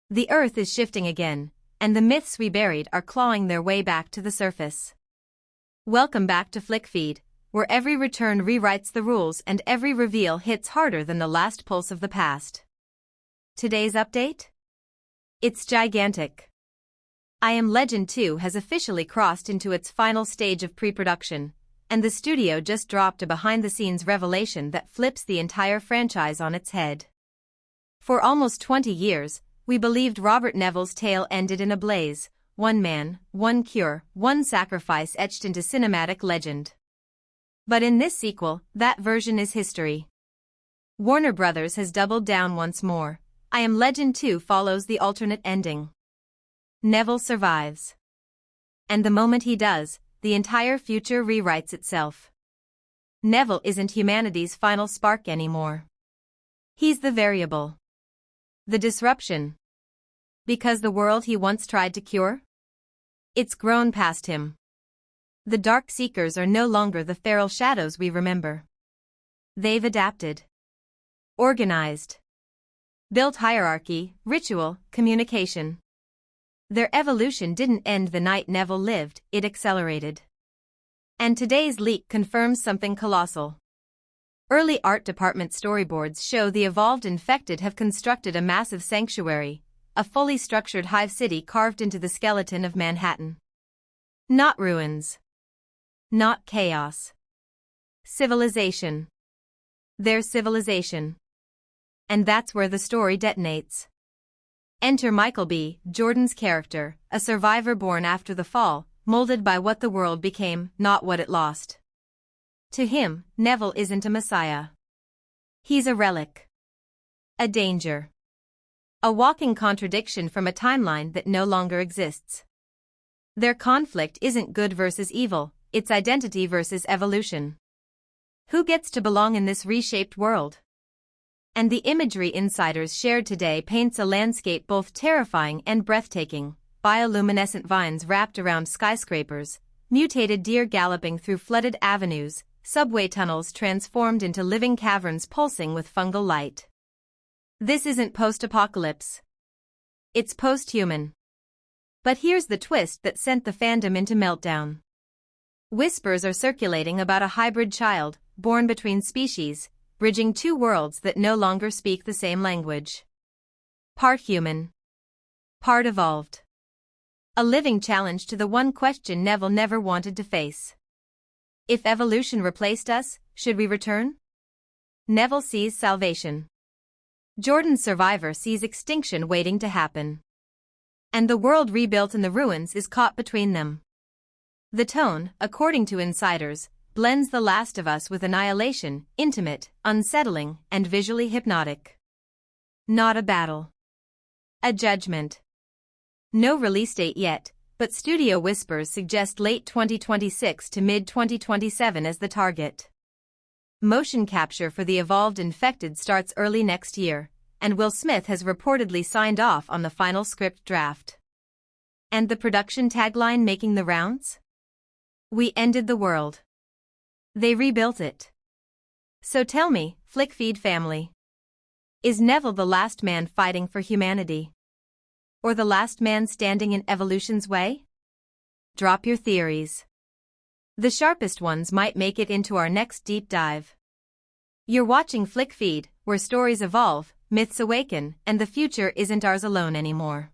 The Earth is shifting again, and the myths we buried are clawing their way back to the surface. Welcome back to FlickFeed, where every return rewrites the rules and every reveal hits harder than the last pulse of the past. Today's update? It's gigantic. I Am Legend 2 has officially crossed into its final stage of pre-production, and the studio just dropped a behind-the-scenes revelation that flips the entire franchise on its head. For almost 20 years, we believed Robert Neville's tale ended in a blaze, one man, one cure, one sacrifice etched into cinematic legend. But in this sequel, that version is history. Warner Brothers has doubled down once more. I Am Legend 2 follows the alternate ending. Neville survives. And the moment he does, the entire future rewrites itself. Neville isn't humanity's final spark anymore. He's the variable. The disruption. Because the world he once tried to cure? It's grown past him. The Dark Seekers are no longer the feral shadows we remember. They've adapted. Organized. Built hierarchy, ritual, communication. Their evolution didn't end the night Neville lived, it accelerated. And today's leak confirms something colossal. Early art department storyboards show the evolved infected have constructed a massive sanctuary, a fully structured hive city carved into the skeleton of Manhattan. Not ruins. Not chaos. Civilization. Their civilization. And that's where the story detonates. Enter Michael B. Jordan's character, a survivor born after the fall, molded by what the world became, not what it lost. To him, Neville isn't a messiah. He's a relic. A danger. A walking contradiction from a timeline that no longer exists. Their conflict isn't good versus evil, it's identity versus evolution. Who gets to belong in this reshaped world? And the imagery insiders shared today paints a landscape both terrifying and breathtaking, bioluminescent vines wrapped around skyscrapers, mutated deer galloping through flooded avenues, subway tunnels transformed into living caverns pulsing with fungal light. This isn't post-apocalypse. It's post-human. But here's the twist that sent the fandom into meltdown. Whispers are circulating about a hybrid child, born between species, bridging two worlds that no longer speak the same language. Part human. Part evolved. A living challenge to the one question Neville never wanted to face. If evolution replaced us, should we return? Neville sees salvation. Jordan's survivor sees extinction waiting to happen. And the world rebuilt in the ruins is caught between them. The tone, according to insiders, blends The Last of Us with Annihilation, intimate, unsettling, and visually hypnotic. Not a battle. A judgment. No release date yet, but studio whispers suggest late 2026 to mid-2027 as the target. Motion capture for the evolved infected starts early next year, and Will Smith has reportedly signed off on the final script draft. And the production tagline making the rounds? We ended the world. They rebuilt it. So tell me, FlickFeed family. Is Neville the last man fighting for humanity? Or the last man standing in evolution's way? Drop your theories. The sharpest ones might make it into our next deep dive. You're watching FlickFeed, where stories evolve, myths awaken, and the future isn't ours alone anymore.